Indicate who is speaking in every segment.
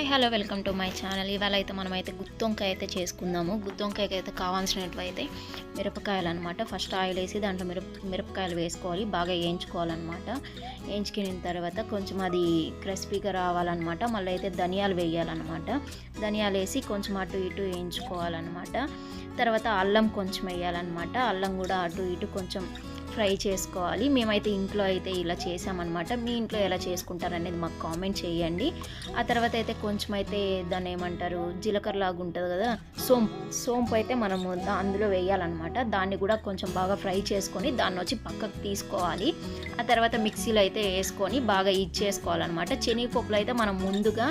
Speaker 1: Hi hello welcome to my channel. ఇవాళ అయితే మనమైతే గుత్తొంకాయ అయితే చేసుకుందాము. గుత్తొంకాయకి అయితే కావాల్సినట్టు మిరపకాయలు అనమాట. ఫస్ట్ ఆయిల్ వేసి దాంట్లో మిరపకాయలు వేసుకోవాలి, బాగా వేయించుకోవాలన్నమాట. వేయించుకున్న తర్వాత కొంచెం అది క్రిస్పీగా రావాలన్నమాట. మళ్ళీ అయితే ధనియాలు వేయాలన్నమాట. ధనియాలు వేసి కొంచెం అటు ఇటు వేయించుకోవాలన్నమాట. తర్వాత అల్లం కొంచెం వేయాలన్నమాట. అల్లం కూడా అటు ఇటు కొంచెం ఫ్రై చేసుకోవాలి. మేమైతే ఇంట్లో అయితే ఇలా చేసామన్నమాట. మీ ఇంట్లో ఎలా చేసుకుంటారనేది మాకు కామెంట్ చేయండి. ఆ తర్వాత అయితే కొంచెం అయితే దాన్ని ఏమంటారు, జీలకర్ర లాగా ఉంటుంది కదా, సోంపు అయితే మనము అందులో వేయాలన్నమాట. దాన్ని కూడా కొంచెం బాగా ఫ్రై చేసుకొని దాన్ని వచ్చి పక్కకు తీసుకోవాలి. ఆ తర్వాత మిక్సీలో అయితే వేసుకొని బాగా ఇచ్చేసుకోవాలన్నమాట. శనగపప్పులు అయితే మనం ముందుగా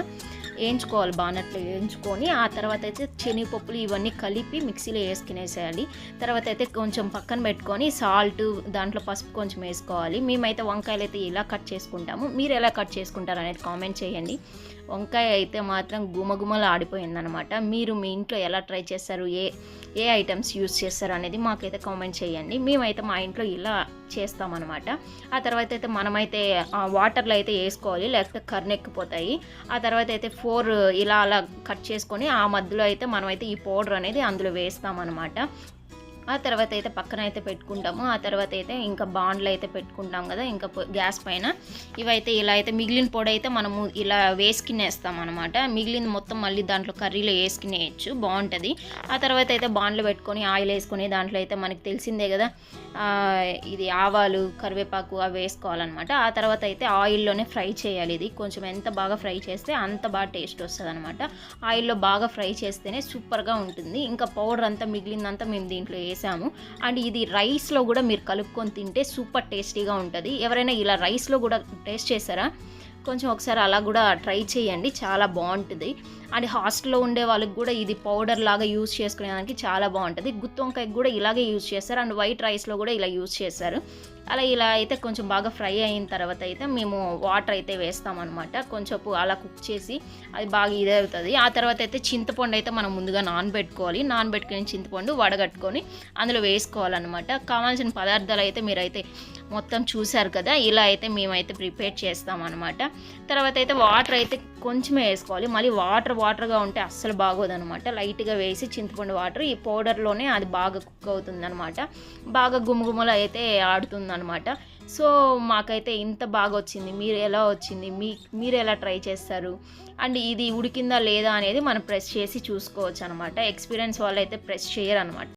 Speaker 1: వేయించుకోవాలి, బానట్లో వేయించుకొని ఆ తర్వాత అయితే శనగపప్పులు ఇవన్నీ కలిపి మిక్సీలో వేసుకునేసేయాలి. తర్వాత అయితే కొంచెం పక్కన పెట్టుకొని సాల్ట్, దాంట్లో పసుపు కొంచెం వేసుకోవాలి. మేమైతే వంకాయలు అయితే ఇలా కట్ చేసుకుంటాము, మీరు ఎలా కట్ చేసుకుంటారు అనేది కామెంట్ చేయండి. వంకాయ అయితే మాత్రం గుమగుమలు ఆడిపోయిందనమాట. మీరు మీ ఇంట్లో ఎలా ట్రై చేస్తారు, ఏ ఐటమ్స్ యూస్ చేస్తారు అనేది మాకైతే కామెంట్ చేయండి. మేమైతే మా ఇంట్లో ఇలా చేస్తామన్నమాట. ఆ తర్వాత అయితే మనమైతే వాటర్లో అయితే వేసుకోవాలి, లేకపోతే కర్నెక్కిపోతాయి. ఆ తర్వాత అయితే 4 ఇలా అలా కట్ చేసుకొని ఆ మధ్యలో అయితే మనమైతే ఈ పౌడర్ అనేది అందులో వేస్తామన్నమాట. ఆ తర్వాత అయితే పక్కన అయితే పెట్టుకుంటాము. ఆ తర్వాత అయితే ఇంకా బాండ్లు అయితే పెట్టుకుంటాం కదా, ఇంకా గ్యాస్ పైన ఇవైతే ఇలా అయితే మిగిలిన పొడి అయితే మనము ఇలా వేసుకునేస్తాం అనమాట. మిగిలిన మొత్తం మళ్ళీ దాంట్లో కర్రీలో వేసుకునేయచ్చు, బాగుంటుంది. ఆ తర్వాత అయితే బాండ్లు పెట్టుకొని ఆయిల్ వేసుకొని దాంట్లో అయితే మనకి తెలిసిందే కదా, ఇది ఆవాలు, కరివేపాకు అవి వేసుకోవాలన్నమాట. ఆ తర్వాత అయితే ఆయిల్లోనే ఫ్రై చేయాలి. ఇది కొంచెం ఎంత బాగా ఫ్రై చేస్తే అంత బాగా టేస్ట్ వస్తుంది అనమాట. ఆయిల్లో బాగా ఫ్రై చేస్తేనే సూపర్గా ఉంటుంది. ఇంకా పౌడర్ అంతా మిగిలిందంతా మేము దీంట్లో వేసాము. అండ్ ఇది రైస్లో కూడా మీరు కలుపుకొని తింటే సూపర్ టేస్టీగా ఉంటుంది. ఎవరైనా ఇలా రైస్లో కూడా టేస్ట్ చేశారా? కొంచెం ఒకసారి అలా కూడా ట్రై చేయండి, చాలా బాగుంటుంది. అండ్ హాస్టల్లో ఉండే వాళ్ళకి కూడా ఇది పౌడర్ లాగా యూజ్ చేసుకునేదానికి చాలా బాగుంటుంది. గుత్తొంకాయకి కూడా ఇలాగే యూజ్ చేస్తారు. అండ్ వైట్ రైస్లో కూడా ఇలా యూజ్ చేస్తారు. ఇలా అయితే కొంచెం బాగా ఫ్రై అయిన తర్వాత అయితే మేము వాటర్ అయితే వేస్తామన్నమాట. కొంచెం అలా కుక్ చేసి అది బాగా ఇదవుతుంది. ఆ తర్వాత అయితే చింతపండు అయితే మనం ముందుగా నానబెట్టుకోవాలి. నానబెట్టుకుని చింతపండు వడగట్టుకొని అందులో వేసుకోవాలన్నమాట. కావాల్సిన పదార్థాలు అయితే మీరైతే మొత్తం చూసారు కదా, ఇలా అయితే మేమైతే ప్రిపేర్ చేస్తామన్నమాట. తర్వాత అయితే వాటర్ అయితే కొంచెమే వేసుకోవాలి. మళ్ళీ వాటర్గా ఉంటే అస్సలు బాగోదనమాట. లైట్గా వేసి చింతపండు వాటర్ ఈ పౌడర్లోనే అది బాగా కుక్ అవుతుందన్నమాట. బాగా గుమగుమలు అయితే ఆడుతుందన్నమాట. సో మాకైతే ఇంత బాగా వచ్చింది. మీరు ఎలా ట్రై చేస్తారు? అండ్ ఇది ఉడికిందా లేదా అనేది మనం ప్రెస్ చేసి చూసుకోవచ్చు అనమాట. ఎక్స్పీరియన్స్ వాళ్ళు అయితే ప్రెస్ చేయరు అనమాట.